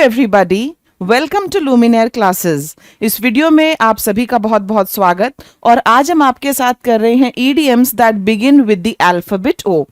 Everybody, welcome to Luminaire classes. इस video में आप सभी का बहुत बहुत स्वागत। और आज हम आपके साथ कर रहे हैं idioms that begin with the alphabet O.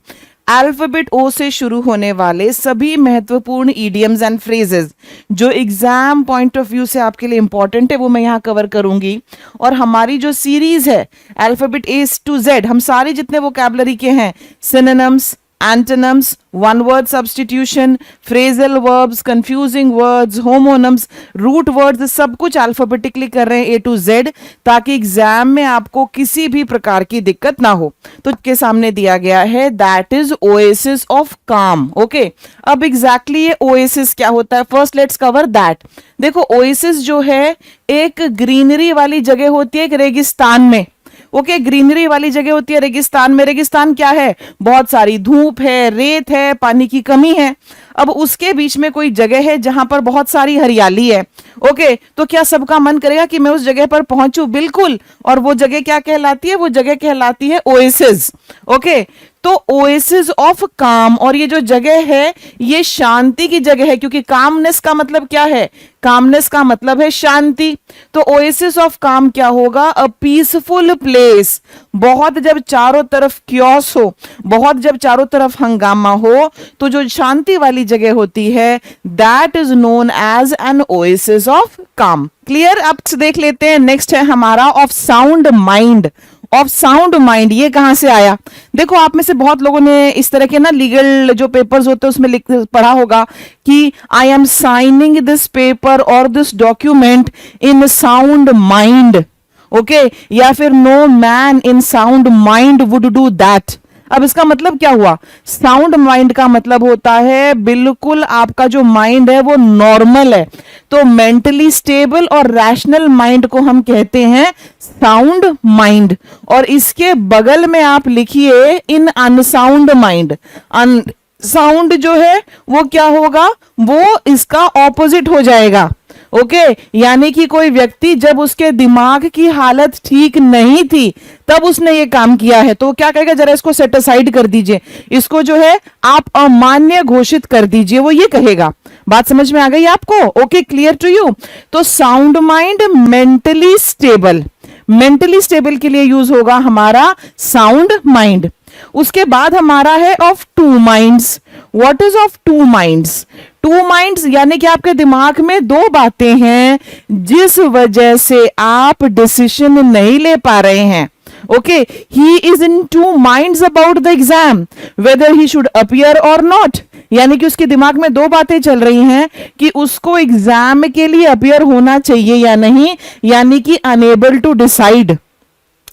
Alphabet O से शुरू होने वाले सभी महत्वपूर्ण ईडियम्स एंड फ्रेजेस जो एग्जाम पॉइंट ऑफ व्यू से आपके लिए इंपॉर्टेंट है वो मैं यहाँ कवर करूंगी। और हमारी जो सीरीज है अल्फाबेट ए टू जेड, हम सारे जितने वोकैबुलरी के हैं, synonyms, antonyms, one word substitution, phrasal verbs, confusing words, homonyms, root words, सब कुछ अल्फाबेटिकली कर रहे हैं ए टू जेड, ताकि एग्जाम में आपको किसी भी प्रकार की दिक्कत ना हो। तो के सामने दिया गया है दैट इज ओएसिस ऑफ काम। ओके, अब एग्जैक्टली ये ओएसिस क्या होता है, फर्स्ट लेट्स कवर दैट। देखो, ओएसिस जो है एक ग्रीनरी वाली जगह होती है एक रेगिस्तान में। ओके, ग्रीनरी वाली जगह होती है रेगिस्तान में। रेगिस्तान क्या है? बहुत सारी धूप है, रेत है, पानी की कमी है। अब उसके बीच में कोई जगह है जहां पर बहुत सारी हरियाली है। ओके, तो क्या सबका मन करेगा कि मैं उस जगह पर पहुंचूं? बिल्कुल। और वो जगह क्या कहलाती है? वो जगह कहलाती है ओएसिस। ओके, तो ओएसिस ऑफ काम। और ये जो जगह है ये शांति की जगह है, क्योंकि कामनेस का मतलब क्या है? कामनेस का मतलब है शांति। तो ओएसिस ऑफ काम क्या होगा? A peaceful place. बहुत जब चारों तरफ क्योस हो, बहुत जब चारों तरफ हंगामा हो, तो जो शांति वाली जगह होती है that is known as an oasis of calm. Clear? अब देख लेते हैं, नेक्स्ट है हमारा of sound mind. Of sound mind ये कहां से आया? देखो, आप में से बहुत लोगों ने इस तरह के ना लीगल जो पेपर्स होते हैं उसमें पढ़ा होगा कि I am signing this paper और this document in sound mind. Okay, या फिर no man in sound mind would do that. अब इसका मतलब क्या हुआ? साउंड माइंड का मतलब होता है बिल्कुल आपका जो माइंड है वो नॉर्मल है। तो मेंटली स्टेबल और रैशनल माइंड को हम कहते हैं साउंड माइंड। और इसके बगल में आप लिखिए इन अनसाउंड माइंड। साउंड जो है वो क्या होगा? वो इसका ऑपोजिट हो जाएगा। ओके, यानी कि कोई व्यक्ति जब उसके दिमाग की हालत ठीक नहीं थी तब उसने ये काम किया है, तो क्या कहेगा? जरा इसको सेट असाइड कर दीजिए, इसको जो है आप अमान्य घोषित कर दीजिए, वो ये कहेगा। बात समझ में आ गई आपको? Okay, clear to you? तो sound mind mentally stable, mentally stable के लिए यूज होगा हमारा साउंड माइंड। उसके बाद हमारा है of two minds. What is of two minds? Two minds यानी कि आपके दिमाग में दो बातें हैं जिस वजह से आप डिसीजन नहीं ले पा रहे हैं। Okay, he is in two minds about the exam weather he should appear और नॉट। यानी कि उसके दिमाग में दो बातें चल रही हैं कि उसको एग्जाम के लिए अपीयर होना चाहिए या नहीं, यानी कि अनएबल टू डिसाइड।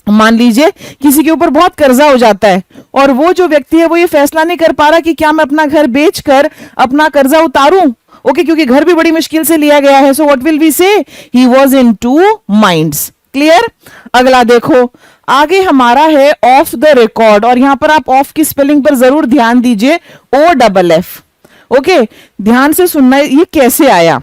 मान लीजिए किसी के ऊपर बहुत कर्जा हो जाता है और वो जो व्यक्ति है वो ये फैसला नहीं कर पा रहा कि क्या मैं अपना घर बेचकर अपना कर्जा उतारूं। ओके, क्योंकि घर भी बड़ी मुश्किल से लिया गया है। सो व्हाट विल वी से? He was in two minds. Clear? अगला देखो, आगे हमारा है ऑफ द रिकॉर्ड। और यहां पर आप ऑफ की स्पेलिंग पर जरूर ध्यान दीजिए, OFF। ओके, ध्यान से सुनना, ये कैसे आया?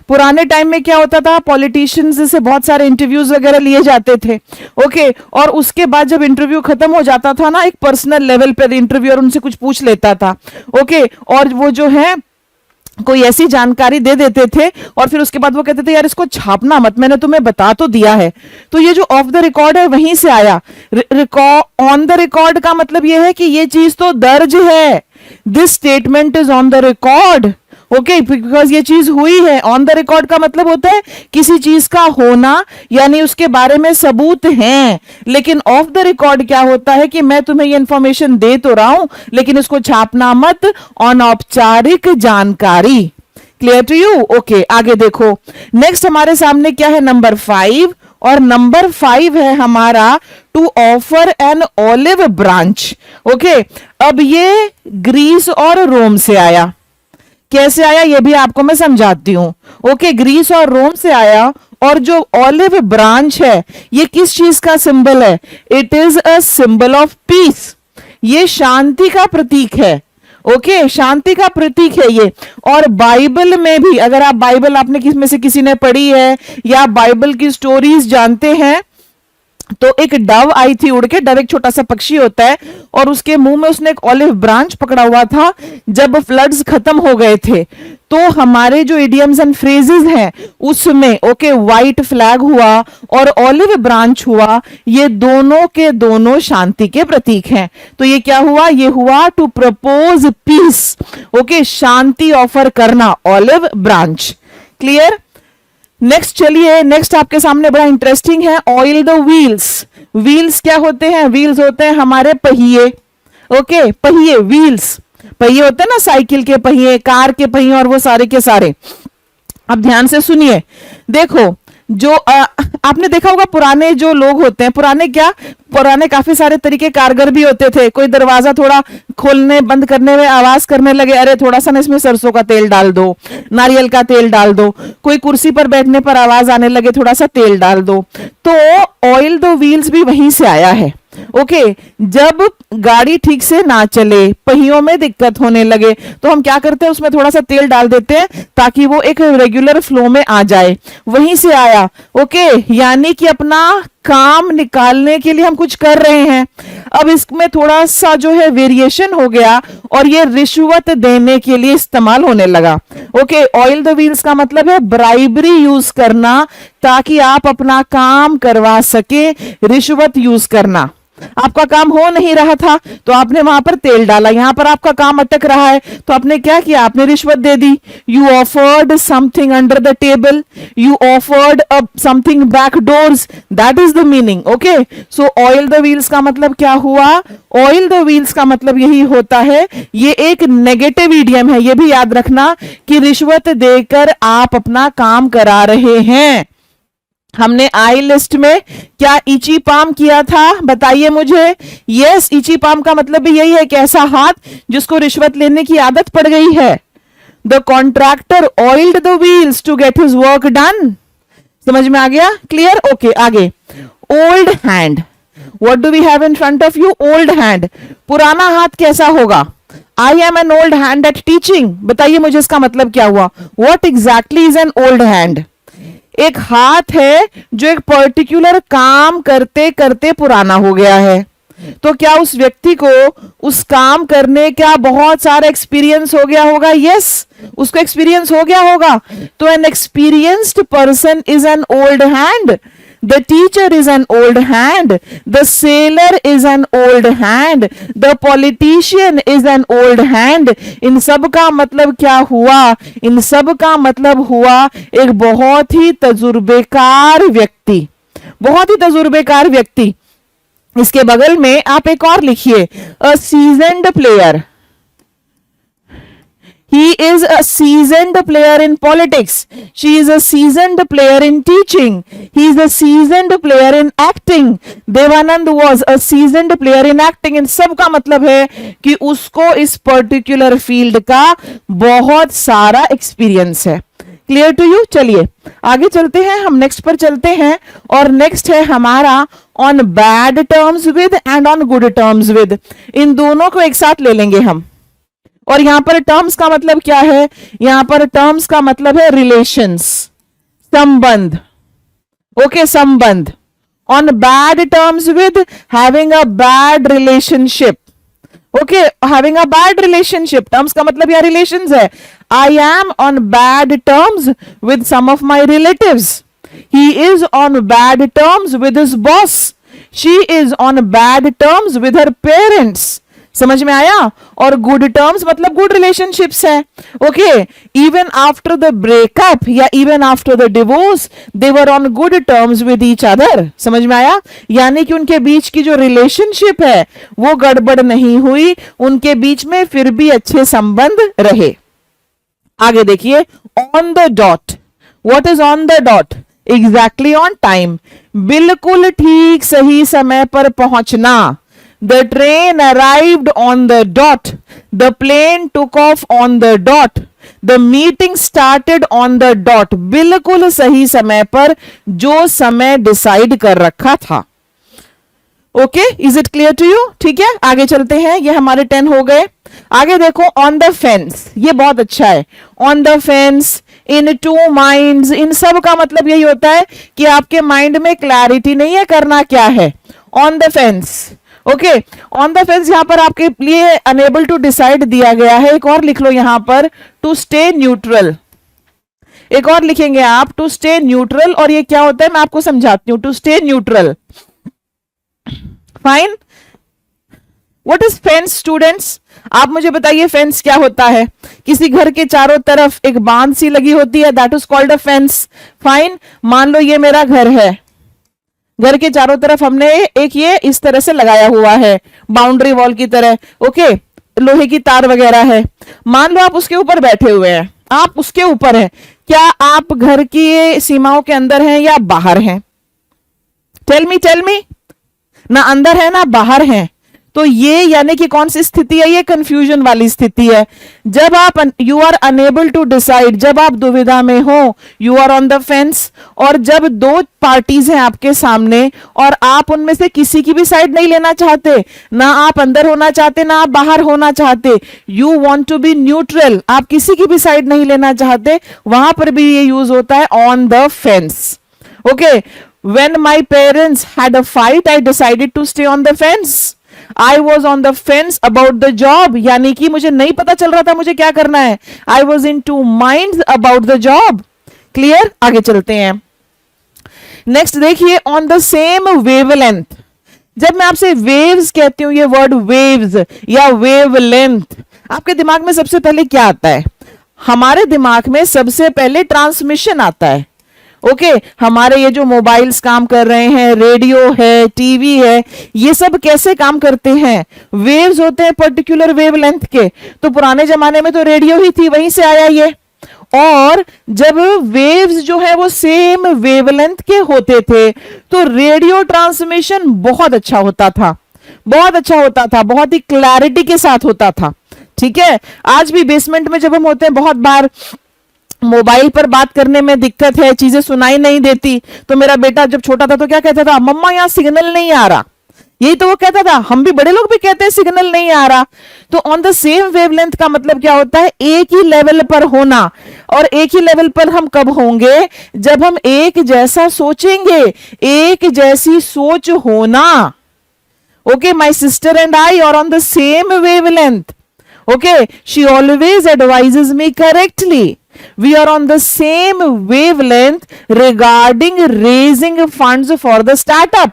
पुराने टाइम में क्या होता था, पॉलिटिशियंस से बहुत सारे इंटरव्यूज वगैरह लिए जाते थे। ओके, और उसके बाद जब इंटरव्यू खत्म हो जाता था ना, एक पर्सनल लेवल पर इंटरव्यूअर उनसे कुछ पूछ लेता था। ओके, और वो जो है कोई ऐसी जानकारी दे देते थे और फिर उसके बाद वो कहते थे यार इसको छापना मत, मैंने तुम्हें बता तो दिया है। तो ये जो ऑफ द रिकॉर्ड है वहीं से आया। ऑन द रिकॉर्ड का मतलब ये है कि ये चीज तो दर्ज है, this statement is on the record. Okay, because ये चीज हुई है। ऑन द रिकॉर्ड का मतलब होता है किसी चीज का होना, यानी उसके बारे में सबूत हैं। लेकिन ऑफ द रिकॉर्ड क्या होता है कि मैं तुम्हें ये इंफॉर्मेशन दे तो रहा हूं लेकिन इसको छापना मत, अनौपचारिक जानकारी। Clear to you? ओके, आगे देखो, नेक्स्ट हमारे सामने क्या है? नंबर 5। और नंबर 5 है हमारा to offer an olive branch. Okay, अब ये ग्रीस और रोम से आया। कैसे आया ये भी आपको मैं समझाती हूं। ओके, ग्रीस और रोम से आया। और जो ऑलिव ब्रांच है ये किस चीज का सिंबल है? It is a symbol of peace. ये शांति का प्रतीक है। ओके, शांति का प्रतीक है ये। और बाइबल में भी, अगर आप बाइबल आपने किस में से किसी ने पढ़ी है या बाइबल की स्टोरीज जानते हैं, तो एक डव आई थी उड़ के, डव एक छोटा सा पक्षी होता है, और उसके मुंह में उसने एक ऑलिव ब्रांच पकड़ा हुआ था जब फ्लड्स खत्म हो गए थे। तो हमारे जो इडियम्स एंड फ्रेजेस हैं उसमें ओके व्हाइट फ्लैग हुआ और ऑलिव ब्रांच हुआ, ये दोनों के दोनों शांति के प्रतीक हैं। तो ये क्या हुआ, ये हुआ टू प्रपोज पीस, ओके शांति ऑफर करना, ऑलिव ब्रांच। क्लियर। नेक्स्ट चलिए, नेक्स्ट आपके सामने बड़ा इंटरेस्टिंग है, ऑयल द व्हील्स। व्हील्स क्या होते हैं, व्हील्स होते हैं हमारे पहिए, ओके पहिए, व्हील्स पहिए होते हैं ना, साइकिल के पहिए, कार के पहिए और वो सारे के सारे। अब ध्यान से सुनिए, देखो जो आपने देखा होगा पुराने जो लोग होते हैं, पुराने काफी सारे तरीके कारगर भी होते थे। कोई दरवाजा थोड़ा खोलने बंद करने में आवाज करने लगे, अरे थोड़ा सा ना इसमें सरसों का तेल डाल दो, नारियल का तेल डाल दो। कोई कुर्सी पर बैठने पर आवाज आने लगे, थोड़ा सा तेल डाल दो। तो ऑयल द व्हील्स भी वहीं से आया है। ओके जब गाड़ी ठीक से ना चले, पहियों में दिक्कत होने लगे, तो हम क्या करते हैं, उसमें थोड़ा सा तेल डाल देते हैं ताकि वो एक रेगुलर फ्लो में आ जाए, वहीं से आया। ओके यानी कि अपना काम निकालने के लिए हम कुछ कर रहे हैं। अब इसमें थोड़ा सा जो है वेरिएशन हो गया और ये रिश्वत देने के लिए इस्तेमाल होने लगा। ओके ऑयल द व्हील्स का मतलब है ब्राइबरी यूज करना ताकि आप अपना काम करवा सके, रिश्वत यूज करना। आपका काम हो नहीं रहा था तो आपने वहां पर तेल डाला, यहां पर आपका काम अटक रहा है तो आपने क्या किया, आपने रिश्वत दे दी। You offered something under the table, you offered something back doors, that is the meaning. Okay so oil the wheels का मतलब क्या हुआ, ऑयल द व्हील्स का मतलब यही होता है, ये एक नेगेटिव ईडियम है, ये भी याद रखना कि रिश्वत देकर आप अपना काम करा रहे हैं। हमने आई लिस्ट में क्या इची पाम किया था, बताइए मुझे। यस इची पाम का मतलब भी यही है कि ऐसा हाथ जिसको रिश्वत लेने की आदत पड़ गई है। The contractor oiled the wheels to get his work done. समझ में आ गया, क्लियर। ओके आगे, old hand. What do we have in front of you, old hand. पुराना हाथ कैसा होगा, I am an old hand at teaching. बताइए मुझे इसका मतलब क्या हुआ, what exactly is an old hand. एक हाथ है जो एक पर्टिकुलर काम करते करते पुराना हो गया है, तो क्या उस व्यक्ति को उस काम करने का बहुत सारा एक्सपीरियंस हो गया होगा। यस उसको एक्सपीरियंस हो गया होगा। तो an experienced person is an old hand, the teacher is an old hand, the seller is an old hand, the politician is an old hand. इन सब का मतलब क्या हुआ, इन सब का मतलब हुआ एक बहुत ही तजुर्बेकार व्यक्ति, बहुत ही तजुर्बेकार व्यक्ति। इसके बगल में आप एक और लिखिए, a seasoned player. He is a seasoned player in politics. She is a seasoned player in teaching. He is a seasoned player in acting. Devanand was a seasoned player in acting. इन सब का मतलब है कि उसको इस particular field का बहुत सारा एक्सपीरियंस है। Clear to you. चलिए आगे चलते हैं, हम नेक्स्ट पर चलते हैं और नेक्स्ट है हमारा on bad terms with and on good terms with. इन दोनों को एक साथ ले लेंगे हम। और यहां पर टर्म्स का मतलब क्या है, यहां पर टर्म्स का मतलब है रिलेशंस, संबंध। ओके संबंध। On bad terms with, having a bad relationship. Okay having a bad relationship, terms का मतलब यह रिलेशंस है। I am on bad terms with some of my relatives, he is on bad terms with his boss, she is on bad terms with her parents. समझ में आया। और good terms मतलब good relationships है। Okay even after the breakup या even after the divorce they were on good terms with each other. समझ में आया, यानी कि उनके बीच की जो रिलेशनशिप है वो गड़बड़ नहीं हुई, उनके बीच में फिर भी अच्छे संबंध रहे। आगे देखिए, on the dot. What is on the dot, exactly on time, बिल्कुल ठीक सही समय पर पहुंचना। The train arrived on the dot. The plane took off on the dot. The meeting started on the dot. बिल्कुल सही समय पर, जो समय डिसाइड कर रखा था। Okay is it clear to you. ठीक है आगे चलते हैं, ये हमारे 10 हो गए। आगे देखो, ऑन द फेंस। ये बहुत अच्छा है। On the fence, in two minds, इन सब का मतलब यही होता है कि आपके माइंड में क्लैरिटी नहीं है, करना क्या है। On the fence, okay, on the fence यहां पर आपके लिए अनेबल टू डिसाइड दिया गया है। एक और लिख लो यहां पर, टू स्टे न्यूट्रल। एक और लिखेंगे आप, टू स्टे न्यूट्रल। और ये क्या होता है मैं आपको समझाती हूं, to stay neutral. Fine, what is fence students? आप मुझे बताइए फेंस क्या होता है? किसी घर के चारों तरफ एक बांध सी लगी होती है, that is called a fence. Fine, मान लो ये मेरा घर है, घर के चारों तरफ हमने एक ये इस तरह से लगाया हुआ है, बाउंड्री वॉल की तरह, ओके, लोहे की तार वगैरह है। मान लो आप उसके ऊपर बैठे हुए हैं, आप उसके ऊपर हैं, क्या आप घर की सीमाओं के अंदर हैं या बाहर हैं? टेल मी, ना अंदर है ना बाहर हैं। तो ये यानी कि कौन सी स्थिति है? ये कंफ्यूजन वाली स्थिति है। जब आप you are unable to decide, जब आप दुविधा में हो, you are on the fence. और जब दो पार्टीज हैं आपके सामने और आप उनमें से किसी की भी साइड नहीं लेना चाहते, ना आप अंदर होना चाहते ना आप बाहर होना चाहते, you want to be neutral, आप किसी की भी साइड नहीं लेना चाहते, वहां पर भी ये यूज होता है on the fence. Okay, when my parents had a fight, I decided to stay on the fence. I was on the fence about the job, यानी कि मुझे नहीं पता चल रहा था मुझे क्या करना है। I was in two minds about the job. Clear? आगे चलते हैं। नेक्स्ट देखिए, on the same wavelength। जब मैं आपसे waves कहती हूं, ये वर्ड waves या wavelength, आपके दिमाग में सबसे पहले क्या आता है? हमारे दिमाग में सबसे पहले ट्रांसमिशन आता है। ओके, हमारे ये जो मोबाइल्स काम कर रहे हैं, रेडियो है, टीवी है, ये सब कैसे काम करते हैं? वेव्स होते हैं पर्टिकुलर वेवलेंथ के। तो पुराने जमाने में तो रेडियो ही थी, वहीं से आया ये। और जब वेव्स जो है वो सेम वेवलेंथ के होते थे तो रेडियो ट्रांसमिशन बहुत अच्छा होता था, बहुत अच्छा होता था, बहुत ही क्लैरिटी के साथ होता था। ठीक है, आज भी बेसमेंट में जब हम होते हैं, बहुत बार मोबाइल पर बात करने में दिक्कत है, चीजें सुनाई नहीं देती। तो मेरा बेटा जब छोटा था तो क्या कहता था, मम्मा यहाँ सिग्नल नहीं आ रहा, यही तो वो कहता था। हम भी बड़े लोग भी कहते हैं सिग्नल नहीं आ रहा। तो ऑन द सेम वेवलेंथ का मतलब क्या होता है? एक ही लेवल पर होना। और एक ही लेवल पर हम कब होंगे? जब हम एक जैसा सोचेंगे, एक जैसी सोच होना। Okay, my sister and I R on the same wavelength. Okay, she always advises me correctly. We are on the same wavelength regarding raising funds for the startup.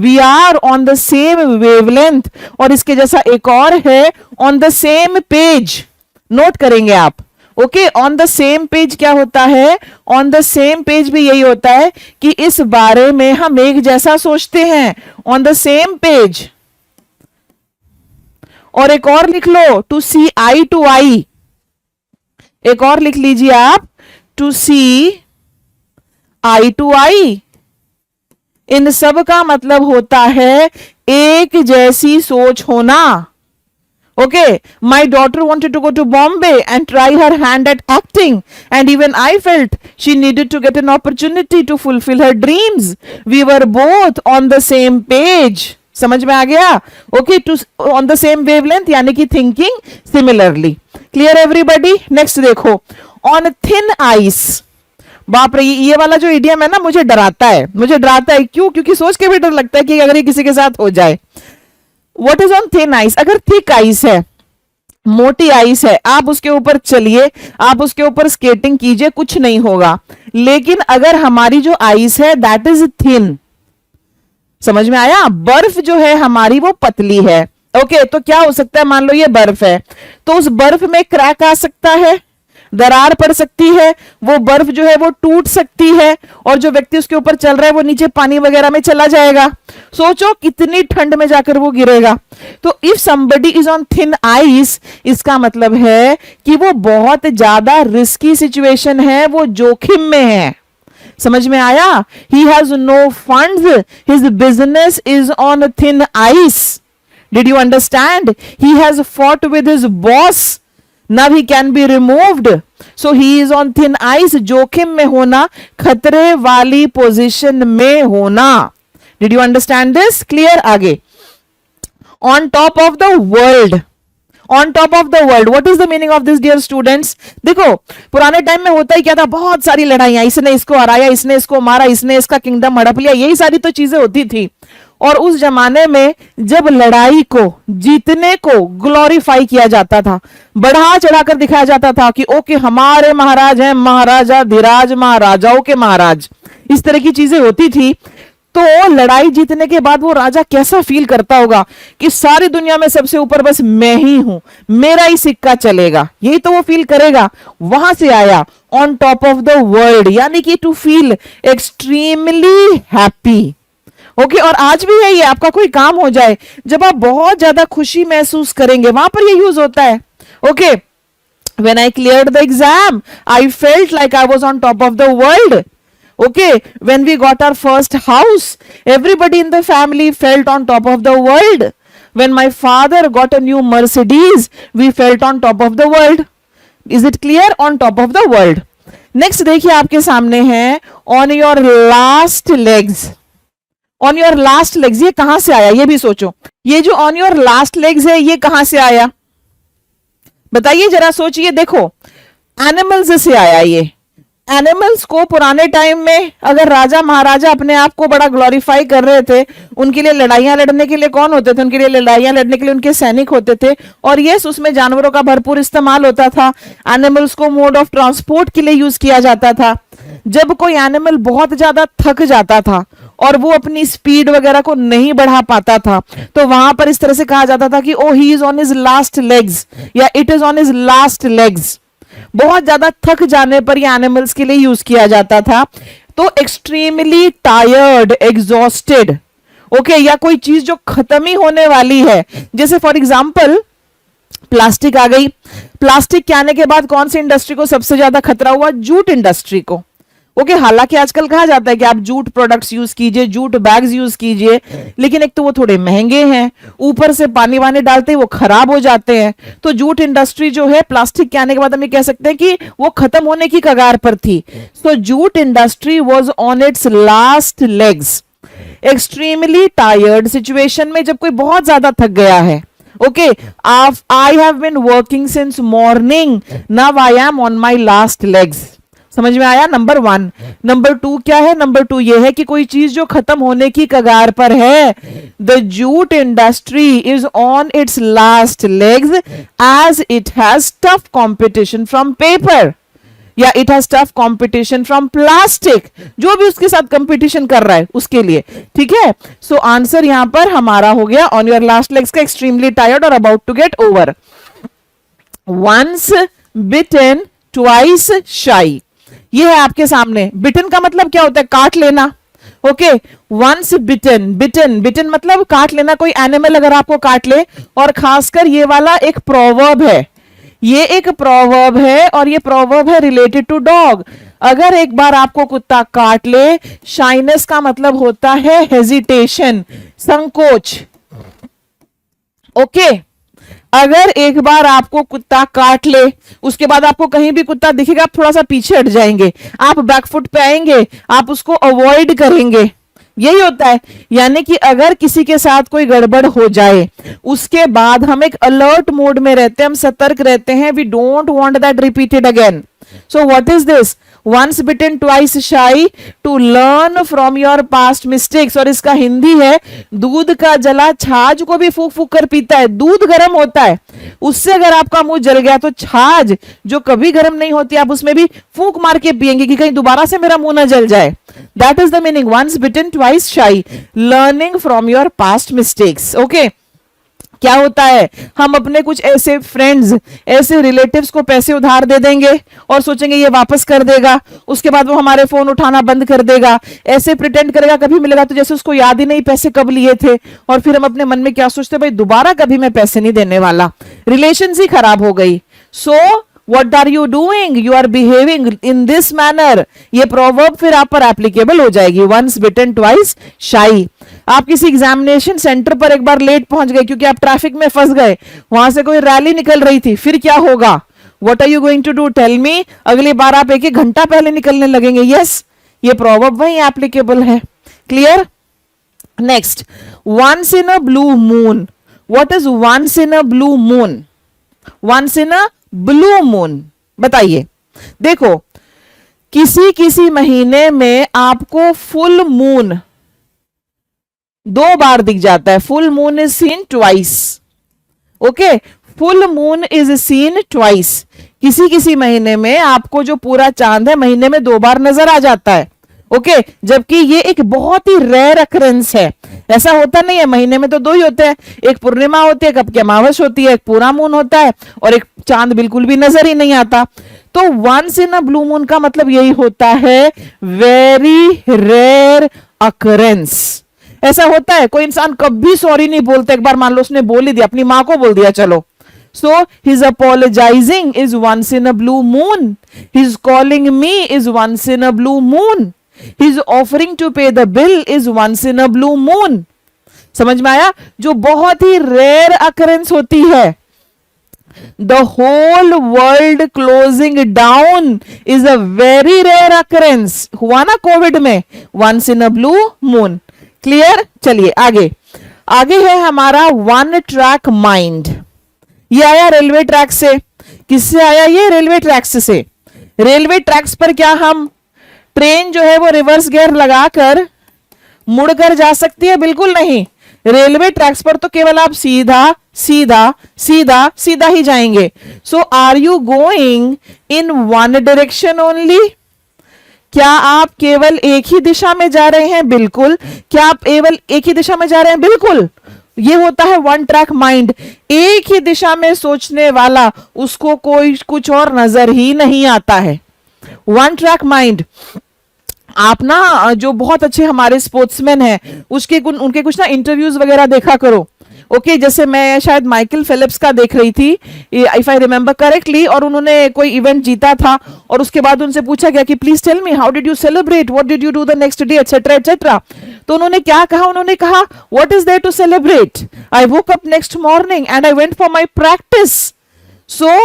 We are on the same wavelength. और इसके जैसा एक और है, on the same page. Note करेंगे आप। Okay, on the same page क्या होता है? ऑन द सेम पेज भी यही होता है कि इस बारे में हम एक जैसा सोचते हैं, ऑन द सेम पेज। और एक और लिख लो, टू सी आई टू आई। एक और लिख लीजिए आप, टू सी आई टू आई। इन सब का मतलब होता है एक जैसी सोच होना। Okay, my daughter wanted to go to Bombay and try her hand at acting and even I felt she needed to get an opportunity to fulfil her dreams. We were both on the same page. समझ में आ गया? Okay, to on the same wavelength यानी कि thinking similarly. Clear everybody? Next देखो, on thin ice. बाप रे, ये वाला जो इडियम है ना, मुझे डराता है, मुझे डराता है। क्यों? क्योंकि सोच के भी डर लगता है कि अगर ये किसी के साथ हो जाए। What is on thin ice? अगर थिक आइस है, मोटी आइस है, आप उसके ऊपर चलिए, आप उसके ऊपर स्केटिंग कीजिए, कुछ नहीं होगा। लेकिन अगर हमारी जो आइस है दैट इज थिन, समझ में आया? बर्फ जो है हमारी वो पतली है। ओके, तो क्या हो सकता है? मान लो ये बर्फ है, तो उस बर्फ में क्रैक आ सकता है, दरार पड़ सकती है, वो बर्फ जो है वो टूट सकती है, और जो व्यक्ति उसके ऊपर चल रहा है वो नीचे पानी वगैरह में चला जाएगा। सोचो कितनी ठंड में जाकर वो गिरेगा। तो if somebody is on thin ice, इसका मतलब है कि वो बहुत ज्यादा रिस्की सिचुएशन है, वो जोखिम में है। समझ में आया? He has no funds. His business is on thin ice. Did you understand? He has fought with his boss. Now he can be removed. So he is on thin ice. जोखिम में होना, खतरे वाली पोजीशन में होना। Did you understand this? Clear? आगे, on top of the world. On top of the world. What is the meaning of this dear students? देखो पुराने टाइम में होता ही क्या था, बहुत सारी लड़ाइयां, इसने इसको हराया, इसने इसको मारा, इसने इसका किंगडम हड़प लिया, यही सारी तो चीजें होती थी। और उस जमाने में जब लड़ाई को जीतने को ग्लोरीफाई किया जाता था, बढ़ा चढ़ाकर दिखाया जाता था कि ओके हमारे महाराज हैं, महाराजा धीराज महाराजाओं के महाराज, इस तरह की चीजें होती थी। तो लड़ाई जीतने के बाद वो राजा कैसा फील करता होगा कि सारी दुनिया में सबसे ऊपर बस मैं ही हूं, मेरा ही सिक्का चलेगा, यही तो वो फील करेगा। वहां से आया on top of the world, यानी कि to feel extremely happy. Okay, और आज भी है ये, आपका कोई काम हो जाए, जब आप बहुत ज्यादा खुशी महसूस करेंगे वहां पर ये यूज होता है। Okay, when I cleared the exam, I felt like I was on top of the world. Okay, when we got our first house, everybody in the family felt on top of the world. When my father got a new Mercedes, we felt on top of the world. Is it clear? On top of the world. Next देखिए आपके सामने है on your last legs. On your last legs, ये कहां से आया ये भी सोचो। ये जो on your last legs है ये कहां से आया बताइए जरा, सोचिए। देखो एनिमल्स से आया ये। एनिमल्स को पुराने टाइम में अगर राजा महाराजा अपने आप को बड़ा ग्लोरीफाई कर रहे थे, उनके लिए लड़ाइयां लड़ने के लिए कौन होते थे? उनके लिए लड़ाइयां लड़ने के लिए उनके सैनिक होते थे। और यस, उसमें जानवरों का भरपूर इस्तेमाल होता था। एनिमल्स को मोड ऑफ ट्रांसपोर्ट के लिए यूज किया जाता था। जब कोई एनिमल बहुत ज्यादा थक जाता था और वो अपनी स्पीड वगैरह को नहीं बढ़ा पाता था, तो वहां पर इस तरह से कहा जाता था कि oh he is on his last legs, या it is on his last legs. बहुत ज्यादा थक जाने पर ये एनिमल्स के लिए यूज किया जाता था। तो एक्सट्रीमली टायर्ड, एग्जॉस्टेड, ओके, या कोई चीज जो खत्म ही होने वाली है, जैसे फॉर एग्जाम्पल प्लास्टिक आ गई। प्लास्टिक के आने के बाद कौन सी इंडस्ट्री को सबसे ज्यादा खतरा हुआ? जूट इंडस्ट्री को। ओके, हालांकि आजकल कहा जाता है कि आप जूट प्रोडक्ट्स यूज कीजिए, जूट बैग्स यूज कीजिए, लेकिन एक तो वो थोड़े महंगे हैं, ऊपर से पानी वानी डालते ही वो खराब हो जाते हैं। तो जूट इंडस्ट्री जो है प्लास्टिक के आने के बाद हम ये कह सकते हैं कि वो खत्म होने की कगार पर थी। So jute industry was on its last legs. Extremely tired situation में जब कोई बहुत ज्यादा थक गया है, okay, I have been working since morning, now I am on my last legs. समझ में आया? नंबर 1। नंबर 2 क्या है? नंबर 2 ये है कि कोई चीज जो खत्म होने की कगार पर है। The jute industry is on its last legs as it has tough competition from paper, या it has tough competition from plastic, जो भी उसके साथ कंपटीशन कर रहा है उसके लिए। ठीक है, सो आंसर यहां पर हमारा हो गया ऑन योर लास्ट लेग्स का एक्सट्रीमली टायर्ड और about to get over. Once bitten twice shy, ये है आपके सामने। बिटन का मतलब क्या होता है? काट लेना। ओके, वंस बिटन, बिटन बिटन मतलब काट लेना। कोई एनिमल अगर आपको काट ले, और खासकर ये वाला एक प्रोवर्ब है, ये एक प्रोवर्ब है और ये प्रोवर्ब है रिलेटेड टू डॉग। अगर एक बार आपको कुत्ता काट ले, शाइनेस का मतलब होता है हेजिटेशन, संकोच। ओके, अगर एक बार आपको कुत्ता काट ले, उसके बाद आपको कहीं भी कुत्ता दिखेगा आप थोड़ा सा पीछे हट जाएंगे, आप बैकफुट पे आएंगे, आप उसको अवॉइड करेंगे, यही होता है। यानी कि अगर किसी के साथ कोई गड़बड़ हो जाए, उसके बाद हम एक अलर्ट मोड में रहते हैं, हम सतर्क रहते हैं। We don't want that repeated again. So what is this? Once bitten twice shy, to learn from your past mistakes. और इसका हिंदी है, दूध का जला छाछ को भी फूक फूक कर पीता है। दूध गर्म होता है, उससे अगर आपका मुंह जल गया तो छाछ जो कभी गर्म नहीं होती, आप उसमें भी फूक मार के पिएंगे कि कहीं दोबारा से मेरा मुंह ना जल जाए। That is the meaning, once bitten twice shy, learning from your past mistakes. Okay, क्या होता है? हम अपने कुछ ऐसे फ्रेंड्स, ऐसे रिलेटिव्स को पैसे उधार दे देंगे और सोचेंगे ये वापस कर देगा, उसके बाद वो हमारे फोन उठाना बंद कर देगा, ऐसे प्रिटेंड करेगा कभी मिलेगा तो जैसे उसको याद ही नहीं पैसे कब लिए थे। और फिर हम अपने मन में क्या सोचते हैं? भाई दोबारा कभी मैं पैसे नहीं देने वाला, रिलेशन ही खराब हो गई। सो What are you doing? You are behaving in this manner. ये प्रोवर्ब फिर आप पर एप्लीकेबल हो जाएगी। Once bitten, twice shy. आप किसी एग्जामिनेशन सेंटर पर एक बार लेट पहुंच गए क्योंकि आप ट्रैफिक में फंस गए, वहां से कोई रैली निकल रही थी, फिर क्या होगा? What are you going to do? Tell me. अगली बार आप एक घंटा पहले निकलने लगेंगे। यस, ये प्रोवर्ब वही एप्लीकेबल है। Clear? Next, once in a blue moon. What is once in a blue moon? Once in a blue moon? बताइए। देखो, किसी किसी महीने में आपको फुल मून 2 बार दिख जाता है। Full moon is seen twice. Okay, full moon is seen twice. किसी किसी महीने में आपको जो पूरा चांद है महीने में 2 बार नजर आ जाता है। ओके, जबकि ये एक बहुत ही रेयर अकरेंस है। ऐसा होता नहीं है, महीने में तो 2 ही होते हैं, एक पूर्णिमा होती है, कब की अमावस होती है, एक पूरा मून होता है, और एक चांद बिल्कुल भी नजर ही नहीं आता। तो once in a blue moon का मतलब यही होता है वेरी रेयर अकरेंस। ऐसा होता है, कोई इंसान कभी सॉरी नहीं बोलता, एक बार मान लो उसने बोल ही दिया, अपनी मां को बोल दिया, चलो, so his apologizing is once in a blue moon, his calling me is once in a blue moon, his offering to pay the bill is once in a blue moon। समझ में आया? जो बहुत ही रेयर अकरेंस होती है। The whole world closing down is a very rare occurrence। हुआ ना Covid में, once in a blue moon। Clear? चलिए आगे। आगे है हमारा वन ट्रैक माइंड। ये आया रेलवे ट्रैक से। किससे आया ये? रेलवे ट्रैक्स से। रेलवे ट्रैक्स पर क्या हम ट्रेन जो है वो रिवर्स गियर लगाकर मुड़कर जा सकती है? बिल्कुल नहीं। रेलवे ट्रैक्स पर तो केवल आप सीधा सीधा सीधा सीधा ही जाएंगे। So are you going in one direction only? क्या आप केवल एक ही दिशा में जा रहे हैं? बिल्कुल। क्या आप केवल एक ही दिशा में जा रहे हैं? बिल्कुल। ये होता है वन ट्रैक माइंड। एक ही दिशा में सोचने वाला, उसको कोई कुछ और नजर ही नहीं आता है। One track mind. आप ना जो बहुत अच्छे हमारे स्पोर्ट्समैन हैं उनके कुछ ना इंटरव्यूज वगैरह देखा करो। ओके, जैसे मैं शायद माइकल फेलिप्स का देख रही थी, इफ आई रिमेंबर करेक्टली, और उन्होंने कोई इवेंट जीता था और उसके बाद उनसे पूछा गया कि please tell me how did you celebrate, what did you do the next day, etcetera etcetera. तो उन्होंने क्या कहा? उन्होंने कहा what is there to celebrate, I woke up next morning and I went for my practice. So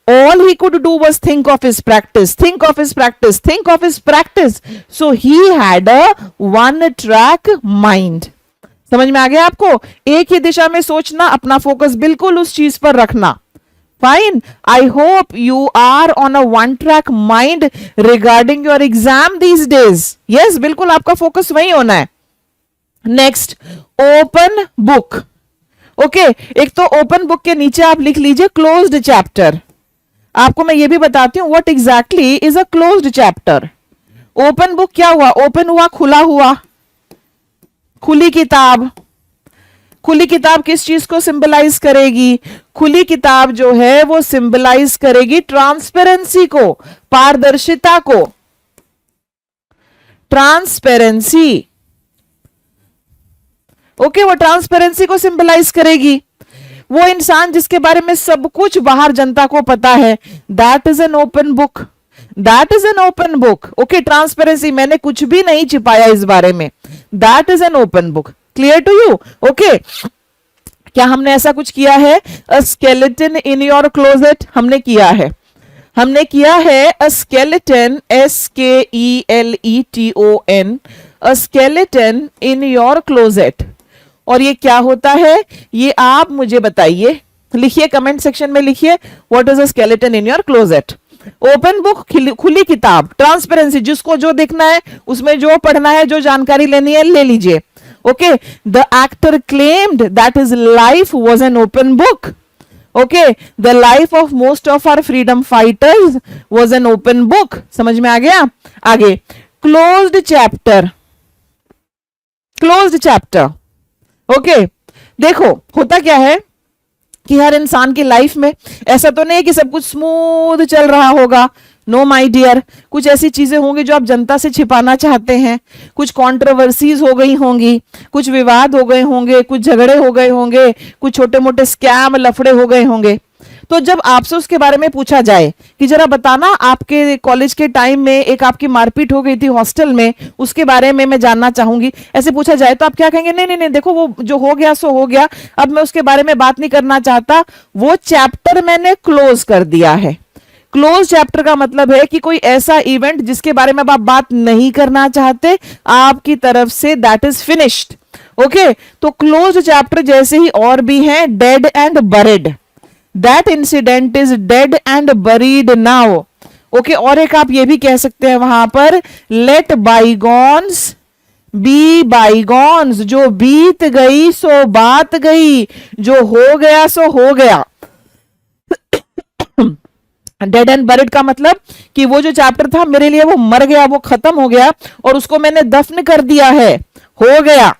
all he could do was think of his practice, think of his practice, think of his practice. So he had a one track mind। समझ में आ गया आपको? एक ही दिशा में सोचना, अपना focus बिल्कुल उस चीज पर रखना। Fine, I hope you are on a one track mind regarding your exam these days. Yes, बिल्कुल आपका फोकस वही होना है। Next, open book. ओके, एक तो ओपन बुक के नीचे आप लिख लीजिए क्लोज्ड चैप्टर। आपको मैं ये भी बताती हूं what exactly is a closed chapter. Open book क्या हुआ? ओपन हुआ, खुला हुआ, खुली किताब। खुली किताब किस चीज को सिंबलाइज करेगी? खुली किताब जो है वो सिंबलाइज करेगी ट्रांसपेरेंसी को, पारदर्शिता को। ट्रांसपेरेंसी, ओके, वो ट्रांसपेरेंसी को सिंबलाइज करेगी। वो इंसान जिसके बारे में सब कुछ बाहर जनता को पता है, that is an open book, that is an open book. Okay, transparency, मैंने कुछ भी नहीं छिपाया इस बारे में, that is an open book. Clear to you? Okay, क्या हमने ऐसा कुछ किया है? A skeleton in your closet, हमने किया है। हमने किया है a skeleton, SKELETON, a skeleton in your closet. और ये क्या होता है? ये आप मुझे बताइए, लिखिए कमेंट सेक्शन में, लिखिए what is a skeleton in your closet. Open book, खुली किताब, ट्रांसपेरेंसी, जिसको जो देखना है, उसमें जो पढ़ना है, जो जानकारी लेनी है ले लीजिए। Okay, the actor claimed that his life was an open book. Okay, the life of most of our freedom fighters was an open book. समझ में आ गया? आगे, closed chapter. Closed chapter, okay, देखो होता क्या है कि हर इंसान की लाइफ में ऐसा तो नहीं है कि सब कुछ स्मूथ चल रहा होगा। नो माय डियर, कुछ ऐसी चीजें होंगी जो आप जनता से छिपाना चाहते हैं, कुछ कंट्रोवर्सीज हो गई होंगी, कुछ विवाद हो गए होंगे, कुछ झगड़े हो गए होंगे, कुछ छोटे मोटे स्कैम लफड़े हो गए होंगे। तो जब आपसे उसके बारे में पूछा जाए कि जरा बताना आपके कॉलेज के टाइम में एक आपकी मारपीट हो गई थी हॉस्टल में, उसके बारे में मैं जानना चाहूंगी, ऐसे पूछा जाए तो आप क्या कहेंगे? नहीं नहीं नहीं, देखो वो जो हो गया सो हो गया, अब मैं उसके बारे में बात नहीं करना चाहता, वो चैप्टर मैंने क्लोज कर दिया है। क्लोज चैप्टर का मतलब है कि कोई ऐसा इवेंट जिसके बारे में आप बात नहीं करना चाहते, आपकी तरफ से दैट इज फिनिश्ड। ओके, तो क्लोज चैप्टर जैसे ही और भी हैं, dead and buried. That incident is dead and buried now. Okay, और एक आप ये भी कह सकते हैं वहां पर, लेट बाईगॉन्स बी बाईगॉन्स, जो बीत गई सो बात गई, जो हो गया सो हो गया। डेड एंड बरिड का मतलब कि वो जो चैप्टर था मेरे लिए वो मर गया, वो खत्म हो गया और उसको मैंने दफन कर दिया है, हो गया।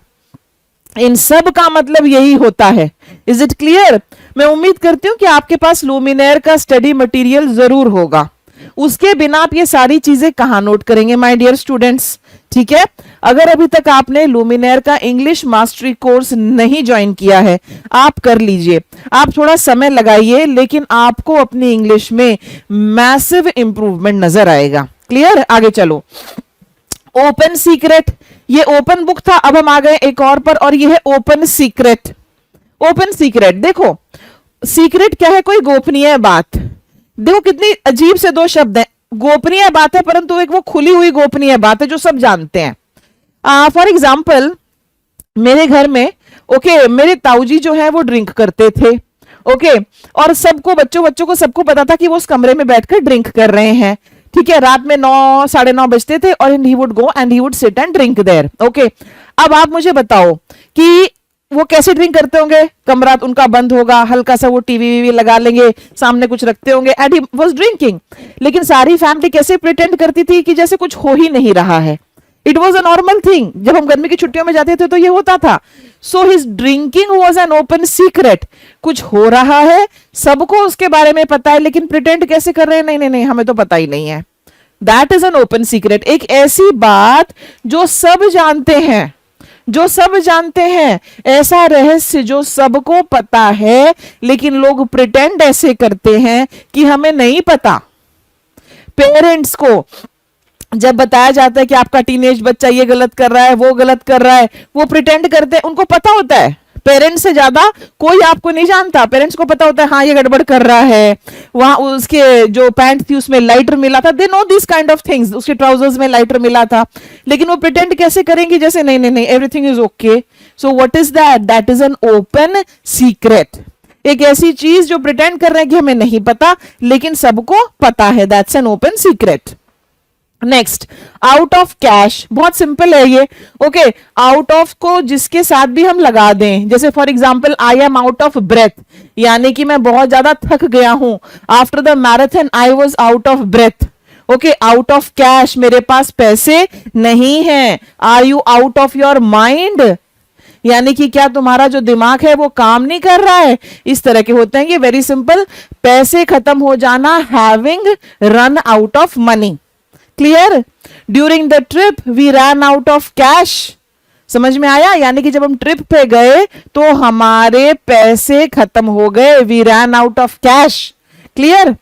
इन सब का मतलब यही होता है। Is it clear? मैं उम्मीद करती हूं कि आपके पास लुमिनेयर का स्टडी मटेरियल जरूर होगा, उसके बिना आप ये सारी चीजें कहां नोट करेंगे माय डियर स्टूडेंट्स। ठीक है, अगर अभी तक आपने लुमिनेयर का इंग्लिश मास्टरी कोर्स नहीं ज्वाइन किया है, आप कर लीजिए। आप थोड़ा समय लगाइए, लेकिन आपको अपनी इंग्लिश में मैसिव इंप्रूवमेंट नजर आएगा। क्लियर? आगे चलो। ओपन सीक्रेट, ये ओपन बुक था, अब हम आ गए एक और पर, और ये है ओपन सीक्रेट। ओपन सीक्रेट, देखो सीक्रेट क्या है? कोई गोपनीय बात। देखो कितनी अजीब से दो शब्द हैं, गोपनीय बात है परंतु एक वो खुली हुई गोपनीय बात है जो सब जानते हैं। फॉर एग्जाम्पल, मेरे घर में मेरे ताऊजी जो है वो ड्रिंक करते थे। और सबको, बच्चों को सबको पता था कि वो उस कमरे में बैठकर ड्रिंक कर रहे हैं। ठीक है, रात में 9 साढ़े 9 बजते थे और he would go and he would sit and drink there. अब आप मुझे बताओ कि वो कैसे ड्रिंक करते होंगे? कमरा उनका बंद होगा, हल्का सा वो टीवी लगा लेंगे, सामने कुछ रखते होंगे एंड ही वाज ड्रिंकिंग। लेकिन सारी फैमिली कैसे प्रिटेंड करती थी कि जैसे कुछ हो ही नहीं रहा है। It was a normal thing. जब हम गर्मी की छुट्टियों में जाते थे तो ये होता था। So his drinking was an open secret. कुछ हो रहा है, सबको उसके बारे में पता है, लेकिन प्रिटेंड कैसे कर रहे हैं? नहीं नहीं, हमें तो पता ही नहीं है। That is an open secret. एक ऐसी बात जो सब जानते हैं, ऐसा रहस्य जो सबको पता है, लेकिन लोग प्रिटेंड ऐसे करते हैं कि हमें नहीं पता। पेरेंट्स को जब बताया जाता है कि आपका टीनेज बच्चा ये गलत कर रहा है, वो गलत कर रहा है, वो प्रिटेंड करते हैं, उनको पता होता है। पेरेंट्स से ज्यादा कोई आपको नहीं जानता। पेरेंट्स को पता होता है हाँ ये गड़बड़ कर रहा है, वहां उसके जो पैंट थी उसमें लाइटर मिला था, they know this kind of things, उसके ट्राउजर्स में लाइटर मिला था, लेकिन वो प्रिटेंड कैसे करेंगे? जैसे नहीं नहीं नहीं, everything is okay. So what is that? That is an open secret. एक ऐसी चीज जो प्रिटेंड कर रहे हैं कि हमें नहीं पता, लेकिन सबको पता है। That's an open secret. Next, out of cash. बहुत सिंपल है ये। आउट ऑफ को जिसके साथ भी हम लगा दें, जैसे for example I am out of breath, यानी कि मैं बहुत ज्यादा थक गया हूं। After the marathon I was out of breath. Out of cash, मेरे पास पैसे नहीं है। Are you out of your mind, यानी कि क्या तुम्हारा जो दिमाग है वो काम नहीं कर रहा है? इस तरह के होते हैं ये। वेरी सिंपल, पैसे खत्म हो जाना, having run out of money. Clear? During the trip we run out of cash. समझ में आया? यानी कि जब हम ट्रिप पे गए तो हमारे पैसे खत्म हो गए, we run out of cash. Clear?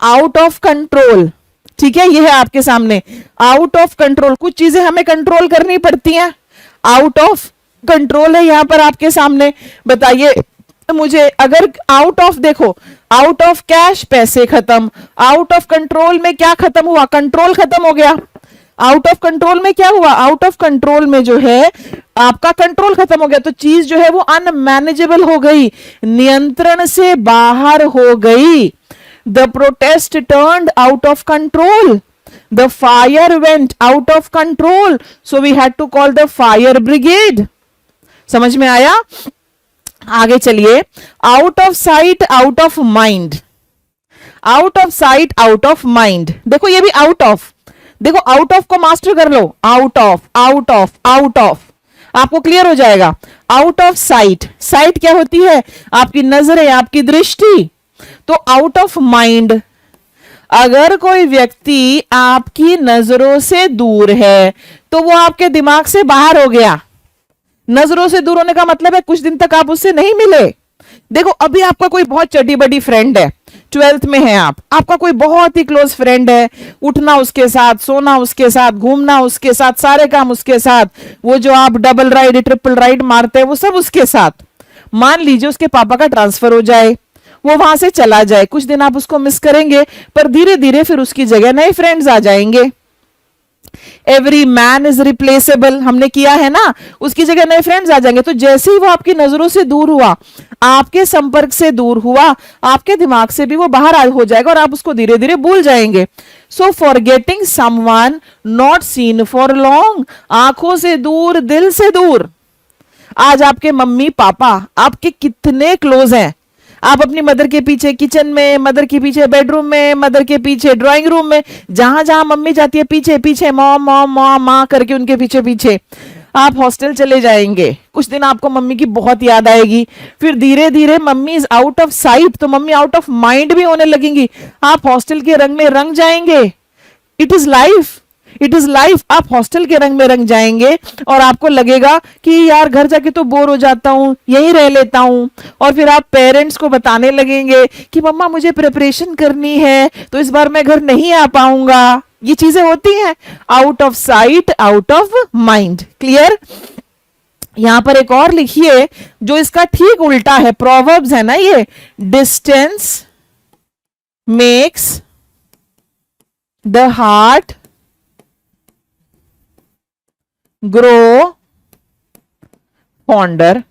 Out of control. ठीक है, ये है आपके सामने आउट ऑफ कंट्रोल। कुछ चीजें हमें कंट्रोल करनी पड़ती हैं, आउट ऑफ कंट्रोल है यहां पर आपके सामने। बताइए मुझे, अगर आउट ऑफ, देखो आउट ऑफ कैश पैसे खत्म, आउट ऑफ कंट्रोल में क्या खत्म हुआ? कंट्रोल खत्म हो गया। आउट ऑफ कंट्रोल में क्या हुआ? आउट ऑफ कंट्रोल में जो है आपका कंट्रोल खत्म हो गया, तो चीज जो है वो अनमैनेजेबल हो गई, नियंत्रण से बाहर हो गई। The protest turned out of control, the fire went out of control, so we had to call the fire brigade. समझ में आया? आगे चलिए, out of sight out of mind. Out of sight out of mind, देखो ये भी out of. देखो out of को मास्टर कर लो, out of out of out of, आपको क्लियर हो जाएगा। आउट ऑफ साइट, साइट क्या होती है? आपकी नजरें, आपकी दृष्टि। तो आउट ऑफ माइंड, अगर कोई व्यक्ति आपकी नजरों से दूर है तो वो आपके दिमाग से बाहर हो गया। नजरों से दूर होने का मतलब है कुछ दिन तक आप उससे नहीं मिले। देखो अभी आपका कोई बहुत चड्डी बड़ी फ्रेंड है, 12th में है आप, आपका कोई बहुत ही क्लोज फ्रेंड है, उठना उसके साथ, सोना उसके साथ, घूमना उसके साथ, सारे काम उसके साथ, वो जो आप डबल राइड ट्रिपल राइड मारते हैं वो सब उसके साथ। मान लीजिए उसके पापा का ट्रांसफर हो जाए, वो वहां से चला जाए, कुछ दिन आप उसको मिस करेंगे, पर धीरे धीरे फिर उसकी जगह नए फ्रेंड्स आ जाएंगे। एवरी मैन इज रिप्लेसेबल, हमने किया है ना, उसकी जगह नए फ्रेंड्स आ जाएंगे। तो जैसे ही वो आपकी नजरों से दूर हुआ, आपके संपर्क से दूर हुआ, आपके दिमाग से भी वो बाहर हो जाएगा और आप उसको धीरे धीरे भूल जाएंगे। So forgetting someone not seen for long, आंखों से दूर, दिल से दूर। आज आपके मम्मी पापा आपके कितने क्लोज हैं, आप अपनी मदर के पीछे किचन में, मदर के पीछे बेडरूम में, मदर के पीछे ड्राइंग रूम में, जहां जहां मम्मी जाती है पीछे पीछे, मॉम मॉम मॉम माँ करके उनके पीछे पीछे। आप हॉस्टल चले जाएंगे, कुछ दिन आपको मम्मी की बहुत याद आएगी, फिर धीरे धीरे mummy is out of site तो मम्मी आउट ऑफ माइंड भी होने लगेंगी, आप हॉस्टल के रंग में रंग जाएंगे। It is life, it is life. आप हॉस्टल के रंग में रंग जाएंगे और आपको लगेगा कि यार घर जाके तो बोर हो जाता हूं, यहीं रह लेता हूं। और फिर आप पेरेंट्स को बताने लगेंगे कि मम्मा मुझे प्रिपरेशन करनी है तो इस बार मैं घर नहीं आ पाऊंगा। ये चीजें होती हैं, out of sight out of mind. Clear? यहां पर एक और लिखिए जो इसका ठीक उल्टा है, प्रोवर्ब्स है ना ये, distance makes the heart grow fonder.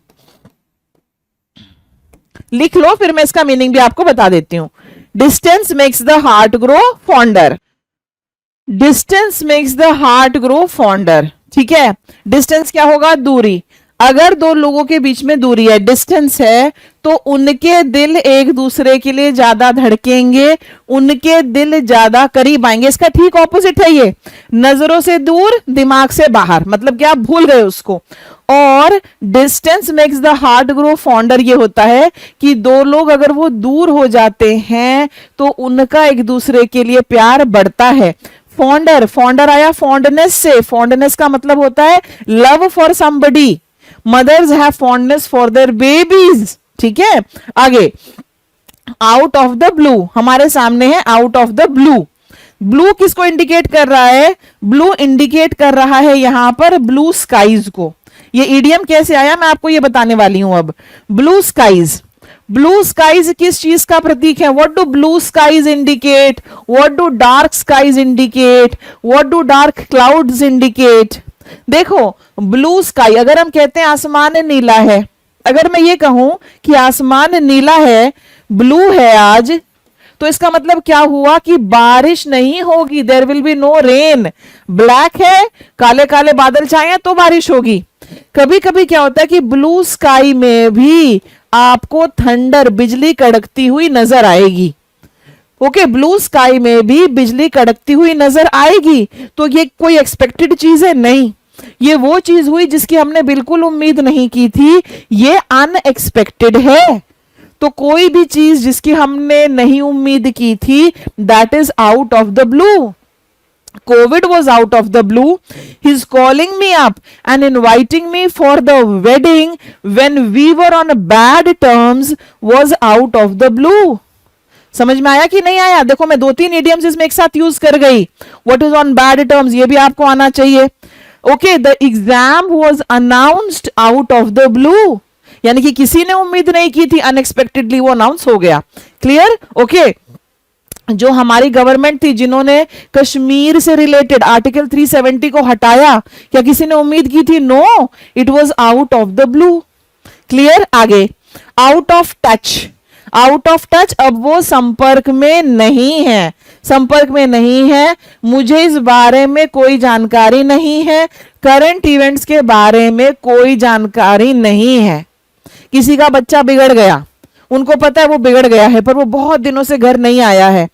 लिख लो, फिर मैं इसका मीनिंग भी आपको बता देती हूं। Distance makes the heart grow fonder, distance makes the heart grow fonder. ठीक है, डिस्टेंस क्या होगा? दूरी। अगर दो लोगों के बीच में दूरी है, डिस्टेंस है, तो उनके दिल एक दूसरे के लिए ज्यादा धड़केंगे, उनके दिल ज्यादा करीब आएंगे। इसका ठीक ऑपोजिट है ये, नजरों से दूर, दिमाग से बाहर, मतलब कि आप भूल गए उसको। और distance makes the heart grow fonder ये होता है कि दो लोग अगर वो दूर हो जाते हैं तो उनका एक दूसरे के लिए प्यार बढ़ता है। फॉन्डर, फॉन्डर आया फॉन्डनेस से, फॉन्डनेस का मतलब होता है love for somebody. Mothers have fondness for their babies. ठीक है, आगे आउट ऑफ द ब्लू, हमारे सामने है out of the blue. Blue किसको इंडिकेट कर रहा है? ब्लू इंडिकेट कर रहा है यहां पर ब्लू स्काईज को। ये ईडियम कैसे आया मैं आपको ये बताने वाली हूं अब। ब्लू स्काईज, ब्लू स्काईज किस चीज का प्रतीक है? What do blue skies indicate? What do dark skies indicate? What do dark clouds indicate? देखो ब्लू स्काई, अगर हम कहते हैं आसमान नीला है, अगर मैं ये कहूं कि आसमान नीला है, ब्लू है आज, तो इसका मतलब क्या हुआ कि बारिश नहीं होगी, there will be no rain. Black है, काले काले बादल छाए हैं तो बारिश होगी। कभी कभी क्या होता है कि ब्लू स्काई में भी आपको थंडर, बिजली कड़कती हुई नजर आएगी। ओके, ब्लू स्काई में भी बिजली कड़कती हुई नजर आएगी। तो ये कोई एक्सपेक्टेड चीज है? नहीं, ये वो चीज हुई जिसकी हमने बिल्कुल उम्मीद नहीं की थी, ये अनएक्सपेक्टेड है। तो कोई भी चीज जिसकी हमने नहीं उम्मीद की थी, that is out of the blue. COVID was out of the blue. He's calling me up and inviting me for the wedding when we were on bad terms was out of the blue. समझ में आया कि नहीं आया? देखो मैं 2-3 idioms इसमें एक साथ यूज कर गई। What is on bad terms, ये भी आपको आना चाहिए। Okay, the exam was announced out of the blue, यानी कि किसी ने उम्मीद नहीं की थी, अनएक्सपेक्टेडली वो अनाउंस हो गया। क्लियर? ओके, जो हमारी गवर्नमेंट थी जिन्होंने कश्मीर से रिलेटेड आर्टिकल 370 को हटाया, क्या किसी ने उम्मीद की थी? No, it was out of the blue. Clear? आगे out of touch, out of touch, अब वो संपर्क में नहीं है, संपर्क में नहीं है, मुझे इस बारे में कोई जानकारी नहीं है, करंट इवेंट्स के बारे में कोई जानकारी नहीं है। किसी का बच्चा बिगड़ गया, उनको पता है वो बिगड़ गया है, पर वो बहुत दिनों से घर नहीं आया है।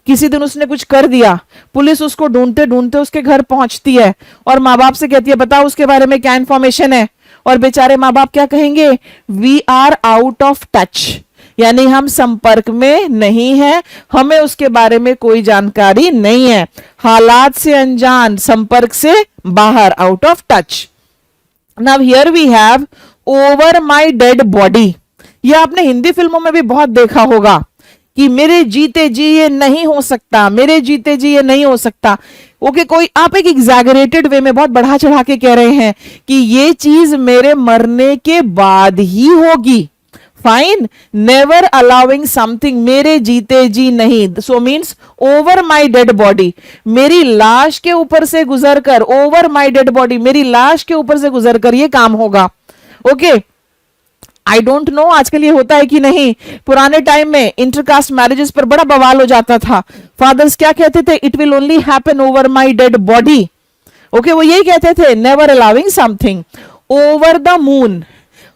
किसी दिन उसने कुछ कर दिया, पुलिस उसको ढूंढते ढूंढते उसके घर पहुंचती है और माँ बाप से कहती है बताओ उसके बारे में क्या इंफॉर्मेशन है। और बेचारे माँ बाप क्या कहेंगे? We are out of touch, यानी हम संपर्क में नहीं है, हमें उसके बारे में कोई जानकारी नहीं है। हालात से अनजान, संपर्क से बाहर, out of touch. Now here we have over my dead body. ये आपने हिंदी फिल्मों में भी बहुत देखा होगा कि मेरे जीते जी ये नहीं हो सकता, मेरे जीते जी ये नहीं हो सकता। ओके, कोई आप एक एग्जैगरेटेड वे में बहुत बढ़ा चढ़ा के कह रहे हैं कि ये चीज मेरे मरने के बाद ही होगी। फाइन, नेवर अलाउिंग समथिंग, मेरे जीते जी नहीं, so means over my dead body, मेरी लाश के ऊपर से गुजर कर, ओवर माई डेड बॉडी, मेरी लाश के ऊपर से गुजर कर ये काम होगा। ओके, आई डोंट नो आजकल ये होता है कि नहीं। पुराने टाइम में इंटरकास्ट मैरिजेस पर बड़ा बवाल हो जाता था। फादर्स क्या कहते थे, it will only happen over my dead body. Okay, वो यही कहते थे, never allowing something. Over the moon,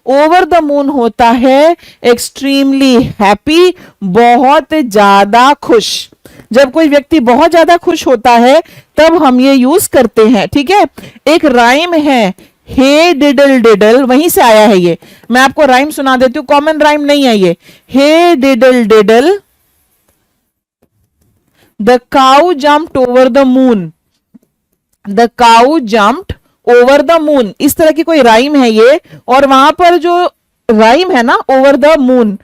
over the moon होता है एक्सट्रीमली हैप्पी, बहुत ज्यादा खुश। जब कोई व्यक्ति बहुत ज्यादा खुश होता है तब हम ये यूज करते हैं। ठीक है, एक राइम है, हे डिडल डिडल, वहीं से आया है ये। मैं आपको राइम सुना देती हूँ, कॉमन राइम नहीं है ये। Hey diddle diddle, the cow jumped over the moon, the cow jumped over the moon, इस तरह की कोई राइम है ये। और वहां पर जो राइम है ना, ओवर द मून,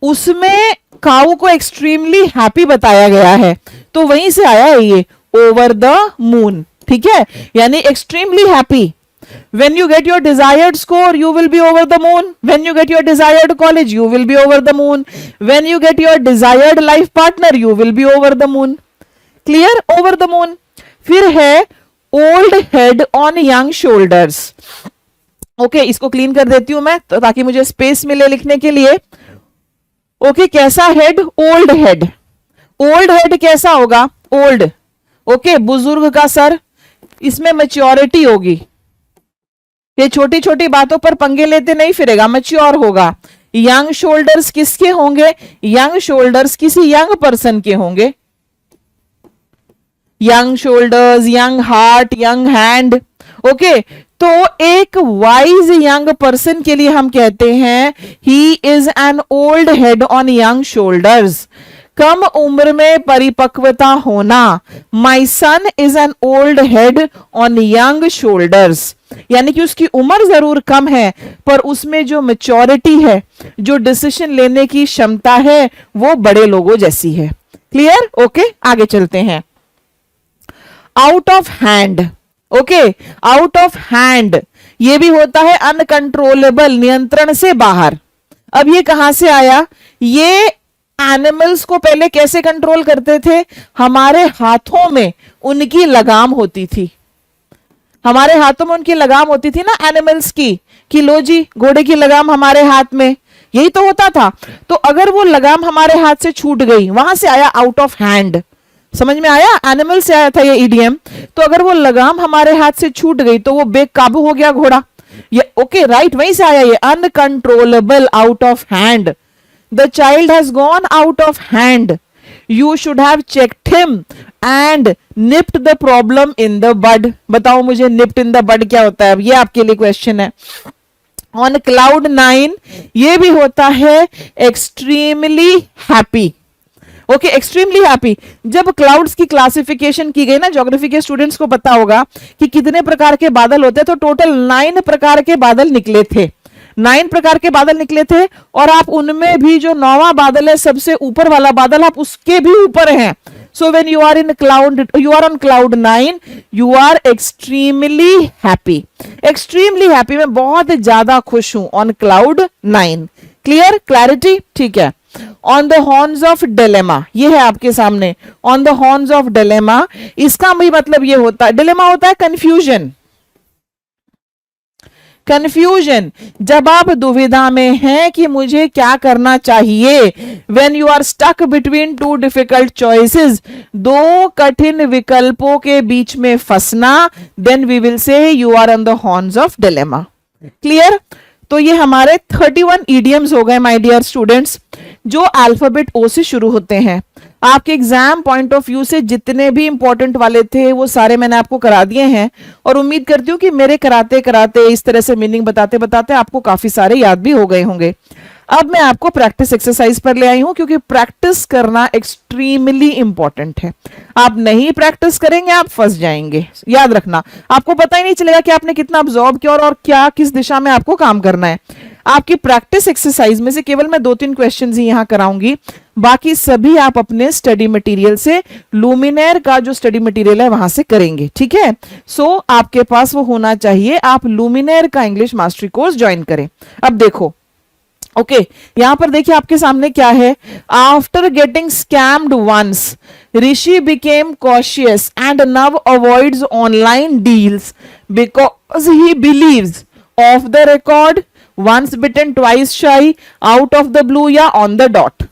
उसमें काऊ को एक्सट्रीमली हैप्पी बताया गया है, तो वहीं से आया है ये ओवर द मून। ठीक है, यानी extremely happy. When you get your desired score, you will be over the moon. When you get your desired college, you will be over the moon. When you get your desired life partner, you will be over the moon. Clear? Over the moon. फिर है old head on young shoulders. Okay, इसको clean कर देती हूं मैं तो ताकि मुझे स्पेस मिले लिखने के लिए। ओके, कैसा head? Old head. Old head कैसा होगा? ओल्ड। ओके, बुजुर्ग का सर, इसमें मैच्योरिटी होगी, ये छोटी छोटी बातों पर पंगे लेते नहीं फिरेगा, मैच्योर होगा। यंग शोल्डर्स किसके होंगे? यंग शोल्डर्स किसी यंग पर्सन के होंगे। Young shoulders, young heart, young hand. Okay, तो एक वाइज यंग पर्सन के लिए हम कहते हैं he is an old head on young shoulders. कम उम्र में परिपक्वता होना, my son is an old head on young shoulders, यानी कि उसकी उम्र जरूर कम है पर उसमें जो मैच्योरिटी है, जो डिसीजन लेने की क्षमता है, वो बड़े लोगों जैसी है। क्लियर? ओके, आगे चलते हैं। Out of hand. Okay, out of hand ये भी होता है अनकंट्रोलेबल, नियंत्रण से बाहर। अब ये कहां से आया? ये एनिमल्स को पहले कैसे कंट्रोल करते थे? हमारे हाथों में उनकी लगाम होती थी, हमारे हाथों में उनकी लगाम होती थी ना एनिमल्स की, कि लो जी घोड़े की लगाम हमारे हाथ में, यही तो होता था। तो अगर वो लगाम हमारे हाथ से छूट गई, वहां से आया आउट ऑफ हैंड। समझ में आया? एनिमल से आया था ये ईडीएम। तो अगर वो लगाम हमारे हाथ से छूट गई तो वो बेकाबू हो गया घोड़ा। ये ओके, राइट, वहीं से आया ये uncontrollable, out of hand. The child has gone out of hand, you should have checked him and nipped the problem in the bud। बताओ मुझे nipped in the bud क्या होता है? अब ये आपके लिए क्वेश्चन है। on cloud 9 ये भी होता है extremely happy। Okay, extremely happy. जब क्लाउड्स की क्लासिफिकेशन की गई ना, ज्योग्राफी के स्टूडेंट्स को पता होगा कि कितने प्रकार के बादल होते हैं, तो टोटल 9 प्रकार के बादल निकले थे। 9 प्रकार के बादल निकले थे और आप उनमें भी जो 9वां बादल है, सबसे ऊपर वाला बादल, आप उसके भी ऊपर हैं। So when you are in cloud, you are on cloud 9, you are extremely happy. Extremely happy, मैं बहुत ज्यादा खुश हूं, ऑन क्लाउड 9। क्लियर? क्लैरिटी? ठीक है। On the horns of dilemma, ये है आपके सामने, on the horns of dilemma. इसका भी मतलब ये होता है, डिलेमा होता है कंफ्यूजन। कंफ्यूजन, जब आप दुविधा में हैं कि मुझे क्या करना चाहिए। When you are stuck between two difficult choices, दो कठिन विकल्पों के बीच में फंसना, then we will say you are on the horns of dilemma. Clear? तो ये हमारे 31 ईडियम्स हो गए माय डियर स्टूडेंट्स, जो अल्फाबेट ओ से शुरू होते हैं। आपके एग्जाम पॉइंट ऑफ व्यू से जितने भी इंपॉर्टेंट वाले थे वो सारे मैंने आपको करा दिए हैं, और उम्मीद करती हूँ कि मेरे कराते कराते, इस तरह से मीनिंग बताते बताते आपको काफी सारे याद भी हो गए होंगे। अब मैं आपको प्रैक्टिस एक्सरसाइज पर ले आई हूं, क्योंकि प्रैक्टिस करना एक्सट्रीमली इंपॉर्टेंट है। आप नहीं प्रैक्टिस करेंगे आप फंस जाएंगे। याद रखना, आपको पता ही नहीं चलेगा कि आपने कितना अब्सॉर्ब किया और क्या किस दिशा में आपको काम करना है। आपकी प्रैक्टिस एक्सरसाइज में से केवल मैं 2-3 क्वेश्चंस ही यहां कराऊंगी, बाकी सभी आप अपने स्टडी मटेरियल से, लुमिनेयर का जो स्टडी मटेरियल है वहां से करेंगे। ठीक है? सो आपके पास वो होना चाहिए, आप लुमिनेयर का इंग्लिश मास्टरी कोर्स ज्वाइन करें। अब देखो, ओके यहां पर देखिए आपके सामने क्या है, after getting scammed once Rishi became cautious and now avoids online deals because he believes off the record, once bitten twice shy, out of the blue या ऑन द डॉट।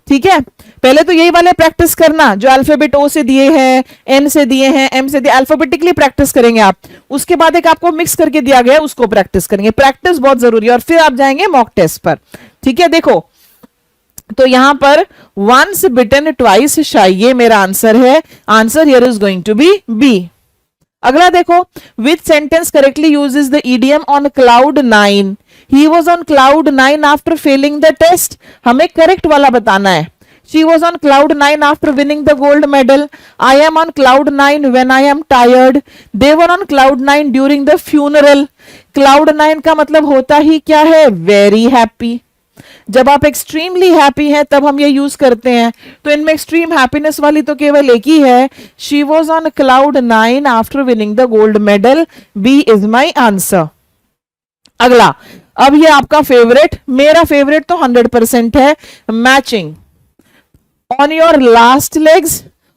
ठीक है, पहले तो यही वाले प्रैक्टिस करना जो अल्फाबेट ओ से दिए हैं, एन से दिए हैं, एम से दिए, अल्फाबेटिकली प्रैक्टिस करेंगे आप। उसके बाद एक आपको मिक्स करके दिया गया है, उसको प्रैक्टिस करेंगे। प्रैक्टिस बहुत जरूरी है और फिर आप जाएंगे मॉक टेस्ट पर। ठीक है, देखो तो यहां पर वंस बिटन ट्वाइस शाई, ये मेरा आंसर है। Answer here is going to be B. अगला देखो, which sentence correctly uses the idiom on cloud 9? He was on cloud 9 after failing the test. हमें करेक्ट वाला बताना है। She was on cloud 9 after winning the gold medal. I am on cloud 9 when I am tired. They were on cloud 9 during the funeral. Cloud 9 का मतलब होता ही क्या है? Very happy. जब आप एक्सट्रीमली हैप्पी हैं तब हम ये यूज करते हैं। तो इनमें एक्सट्रीम हैप्पीनेस वाली तो केवल एक ही है। She was on cloud 9 after winning the gold medal. B is my answer. अगला, अब ये आपका फेवरेट, मेरा फेवरेट तो 100% है, matching. On your last legs,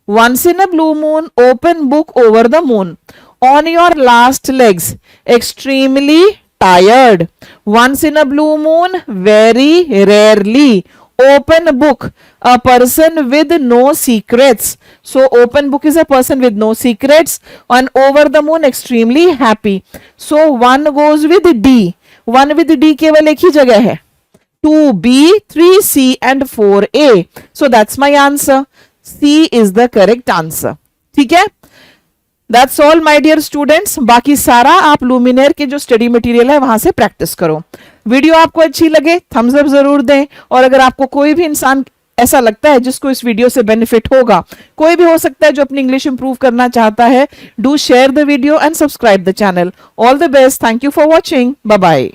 once in a blue moon, open book over the moon. On your last legs, extremely tired. Once in a blue moon, very rarely. Open book, a person with no secrets. So open book is a person with no secrets. And over the moon, extremely happy. So one goes with D. One with D केवल एक ही जगह है, 2B, 3C and 4A. So that's my answer. C is the correct answer. ठीक है, That's all my dear students. बाकी सारा आप लुमिनेयर के जो स्टडी मटेरियल है वहां से प्रैक्टिस करो। वीडियो आपको अच्छी लगे थम्स अप जरूर दें, और अगर आपको कोई भी इंसान ऐसा लगता है जिसको इस वीडियो से बेनिफिट होगा, कोई भी हो सकता है जो अपनी इंग्लिश इंप्रूव करना चाहता है, do share the video and subscribe the channel. All the best, thank you for watching, bye bye.